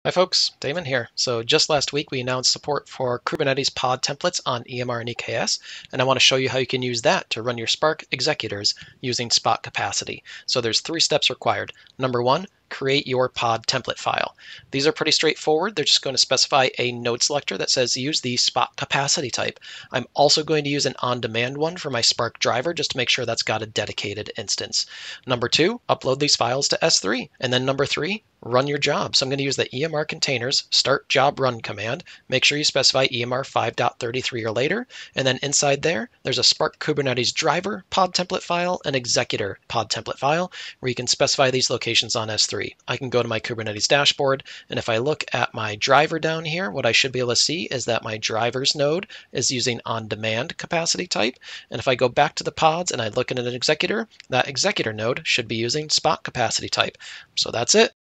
Hi folks, Damon here. So just last week we announced support for Kubernetes Pod Templates on EMR and EKS, and I want to show you how you can use that to run your Spark executors using Spot capacity. So there's 3 steps required. Number 1, create your pod template file. These are pretty straightforward. They're just going to specify a node selector that says use the Spot capacity type. I'm also going to use an on-demand one for my Spark driver just to make sure that's got a dedicated instance. Number 2, upload these files to S3. And then number 3, run your job. So I'm going to use the EMR containers start job run command. Make sure you specify EMR 5.33 or later. And then inside there's a Spark Kubernetes driver pod template file, an executor pod template file, where you can specify these locations on S3. I can go to my Kubernetes dashboard, and if I look at my driver down here, what I should be able to see is that my drivers node is using on-demand capacity type. And if I go back to the pods and I look at an executor, that executor node should be using Spot capacity type. So that's it.